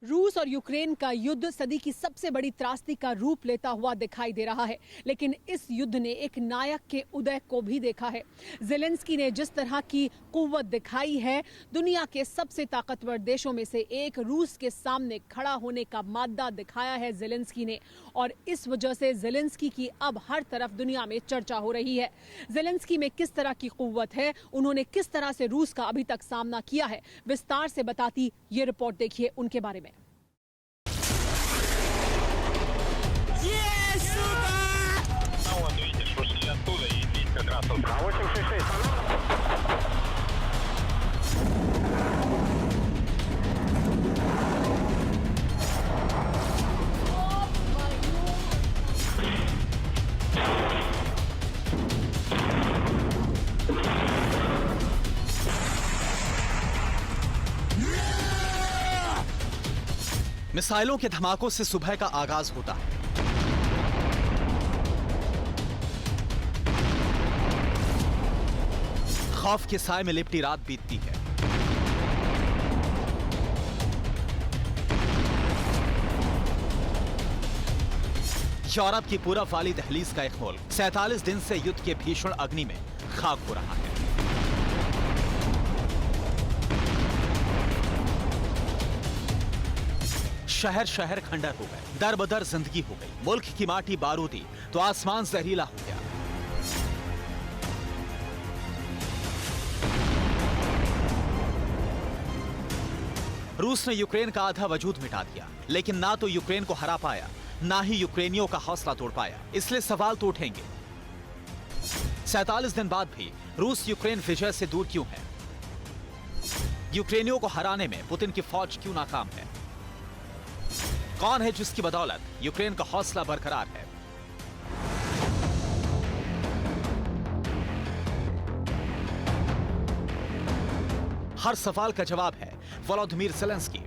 रूस और यूक्रेन का युद्ध सदी की सबसे बड़ी त्रासदी का रूप लेता हुआ दिखाई दे रहा है, लेकिन इस युद्ध ने एक नायक के उदय को भी देखा है। ज़ेलेंस्की ने जिस तरह की कुव्वत दिखाई है, दुनिया के सबसे ताकतवर देशों में से एक रूस के सामने खड़ा होने का मादा दिखाया है ज़ेलेंस्की ने, और इस वजह से ज़ेलेंस्की की अब हर तरफ दुनिया में चर्चा हो रही है। ज़ेलेंस्की में किस तरह की कुव्वत है, उन्होंने किस तरह से रूस का अभी तक सामना किया है, विस्तार से बताती ये रिपोर्ट देखिए उनके बारे में। मिसाइलों के धमाकों से सुबह का आगाज होता है। खौफ के साए में लिपटी रात बीतती है। यूरोप की पूरब वाली दहलीज का एक मुल्क 47 दिन से युद्ध के भीषण अग्नि में खाक हो रहा है। शहर शहर खंडर हो गए, दर बदर जिंदगी हो गई। मुल्क की माटी बारूदी तो आसमान जहरीला हो गया। रूस ने यूक्रेन का आधा वजूद मिटा दिया, लेकिन ना तो यूक्रेन को हरा पाया, ना ही यूक्रेनियों का हौसला तोड़ पाया। इसलिए सवाल तो उठेंगे, 47 दिन बाद भी रूस यूक्रेन विजय से दूर क्यों है? यूक्रेनियों को हराने में पुतिन की फौज क्यों नाकाम है? कौन है जिसकी बदौलत यूक्रेन का हौसला बरकरार है? हर सवाल का जवाब है वोलोदिमीर ज़ेलेंस्की,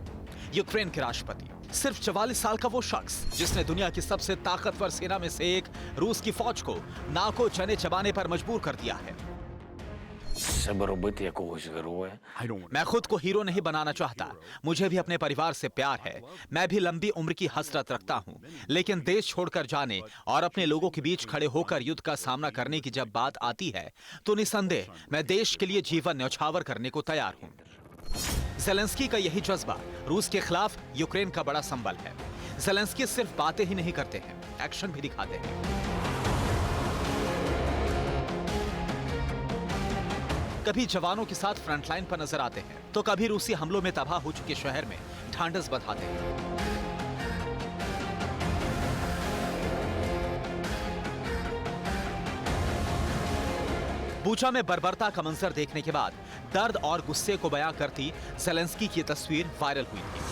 यूक्रेन के राष्ट्रपति। सिर्फ 44 साल का वो शख्स जिसने दुनिया की सबसे ताकतवर सेना में से एक रूस की फौज को नाको चने चबाने पर मजबूर कर दिया है। मैं खुद को हीरो नहीं बनाना चाहता, मुझे भी अपने परिवार से प्यार है, मैं भी लंबी उम्र की हसरत रखता हूं, लेकिन देश छोड़कर जाने और अपने लोगों के बीच खड़े होकर युद्ध का सामना करने की जब बात आती है तो निसंदेह मैं देश के लिए जीवन न्यौछावर करने को तैयार हूं। ज़ेलेंस्की का यही जज्बा रूस के खिलाफ यूक्रेन का बड़ा संबल है। ज़ेलेंस्की सिर्फ बातें ही नहीं करते हैं, एक्शन भी दिखाते हैं। कभी जवानों के साथ फ्रंटलाइन पर नजर आते हैं, तो कभी रूसी हमलों में तबाह हो चुके शहर में ढांढस बंधाते हैं। बूचा में बर्बरता का मंजर देखने के बाद दर्द और गुस्से को बयां करती ज़ेलेंस्की की तस्वीर वायरल हुई थी।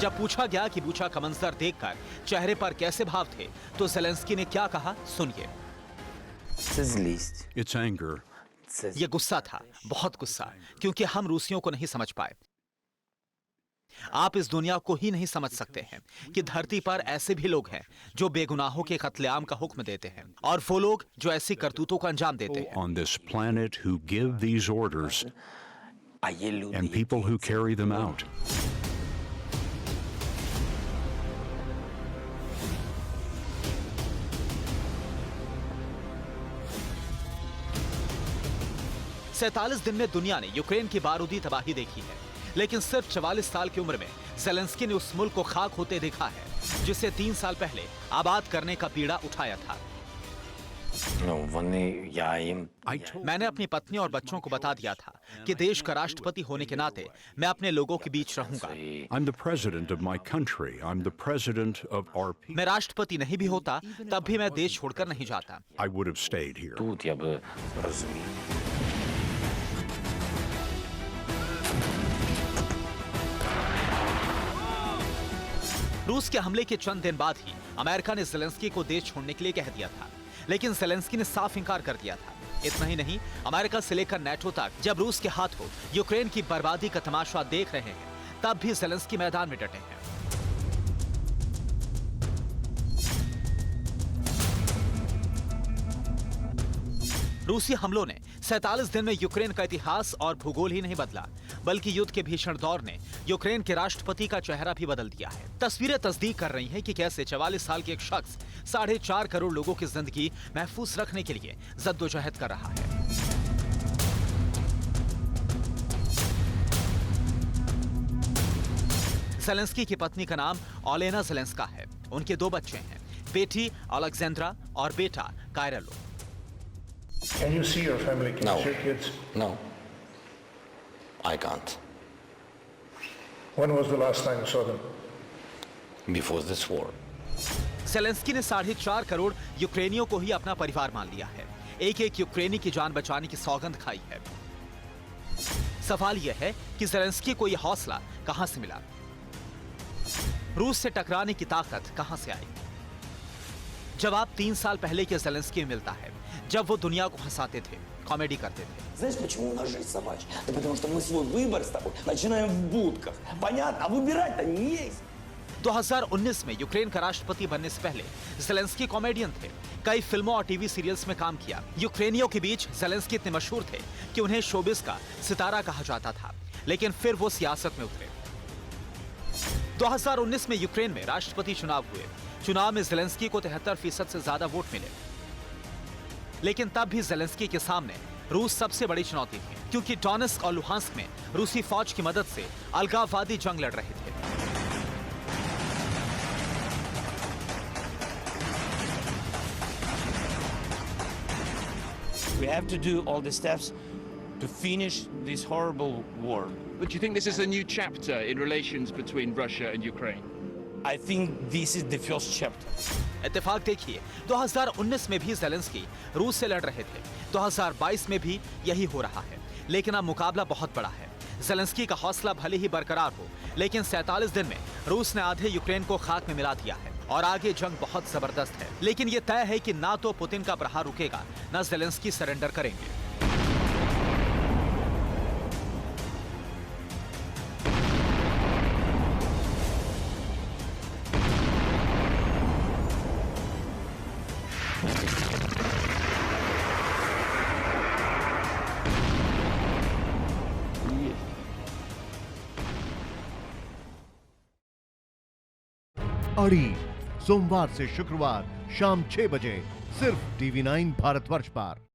जब पूछा गया कि बूचा का मंजर देखकर चेहरे पर कैसे भाव थे, तो ज़ेलेंस्की ने क्या कहा, सुनिए। It's anger. ये गुस्सा था, बहुत गुस्सा, क्योंकि हम रूसियों को नहीं समझ पाए। आप इस दुनिया को ही नहीं समझ सकते हैं कि धरती पर ऐसे भी लोग हैं जो बेगुनाहों के कत्लेआम का हुक्म देते हैं, और वो लोग जो ऐसी करतूतों का अंजाम देते हैं। On this planet who give these orders and people who carry them out. सैंतालीस दिन में दुनिया ने यूक्रेन की बारूदी तबाही देखी है, लेकिन सिर्फ 44 साल की उम्र में ज़ेलेंस्की ने उस मुल्क को खाक होते देखा है जिसे 3 साल पहले आबाद करने का पीड़ा उठाया था। मैंने अपनी पत्नी और बच्चों को बता दिया था कि देश का राष्ट्रपति होने के नाते मैं अपने लोगों के बीच रहूंगा। I'm the president of my country. I'm the president of our people. मैं राष्ट्रपति नहीं भी होता तब भी मैं देश छोड़कर नहीं जाता। I would have stayed here. रूस के हमले के चंद दिन बाद ही अमेरिका ने ज़ेलेंस्की को देश छोड़ने के लिए कह दिया था, लेकिन ज़ेलेंस्की ने साफ इंकार कर दिया था। इतना ही नहीं, अमेरिका से लेकर नेटो तक जब रूस के हाथों यूक्रेन की बर्बादी का तमाशा देख रहे हैं, तब भी ज़ेलेंस्की मैदान में डटे हैं। रूसी हमलों ने 47 दिन में यूक्रेन का इतिहास और भूगोल ही नहीं बदला, बल्कि युद्ध के भीषण दौर ने यूक्रेन के राष्ट्रपति का चेहरा भी बदल दिया है। तस्वीरें तस्दीक कर रही हैं कि कैसे 44 साल के एक शख्स 4.5 करोड़ लोगों की जिंदगी महफूज रखने के लिए जद्दोजहद कर रहा है। ज़ेलेंस्की की पत्नी का नाम ओलेना ज़ेलेंस्का है। उनके 2 बच्चे हैं, बेटी अलेक्जेंड्रा और बेटा Kyrylo. Can you see your family? Can you see your kids? No, I can't. When was the last time you saw them? Before this war. Zelensky ने 4.5 करोड़ यूक्रेनियों को ही अपना परिवार मान लिया है। एक यूक्रेनी की जान बचाने की सौगंध खाई है। सवाल यह है कि ज़ेलेंस्की को यह हौसला कहां से मिला? रूस से टकराने की ताकत कहां से आई? जवाब 3 साल पहले के ज़ेलेंस्की में मिलता है, जब वो दुनिया को हंसाते थे, कॉमेडी करते थे। Знаешь, почему у нас жизнь собачья? Да потому что мы свой выбор с тобой начинаем в будках. Понятно? А выбирать-то не есть. 2019 में यूक्रेन का राष्ट्रपति बनने से पहले ज़ेलेंस्की कॉमेडियन थे। कई फिल्मों और टीवी सीरियल्स में काम किया। यूक्रेनियों के बीच ज़ेलेंस्की इतने मशहूर थे कि उन्हें शोबिस का सितारा कहा जाता था, लेकिन फिर वो सियासत में उतरे। 2019 में यूक्रेन में राष्ट्रपति चुनाव हुए। चुनाव में ज़ेलेंस्की को 73% से ज्यादा वोट मिले, लेकिन तब भी ज़ेलेंस्की के सामने रूस सबसे बड़ी चुनौती थी, क्योंकि डोनेस्क और लुहांस्क में रूसी फौज की मदद से अलगाववादी जंग लड़ रहे थे। We have to do all the steps to finish this horrible war. But do you think this is a new chapter in relations between Russia and Ukraine? I think this is the first chapter. इत्तेफाक देखिए, 2019 में भी Zelensky रूस से लड़ रहे थे, 2022 में भी यही हो रहा है, लेकिन अब मुकाबला बहुत बड़ा है। ज़ेलेंस्की का हौसला भले ही बरकरार हो, लेकिन 47 दिन में रूस ने आधे यूक्रेन को खाक में मिला दिया है और आगे जंग बहुत जबरदस्त है। लेकिन ये तय है कि ना तो पुतिन का प्रहार रुकेगा, ना ज़ेलेंस्की सरेंडर करेंगे। अड़ी सोमवार से शुक्रवार शाम 6 बजे सिर्फ TV9 भारतवर्ष पर।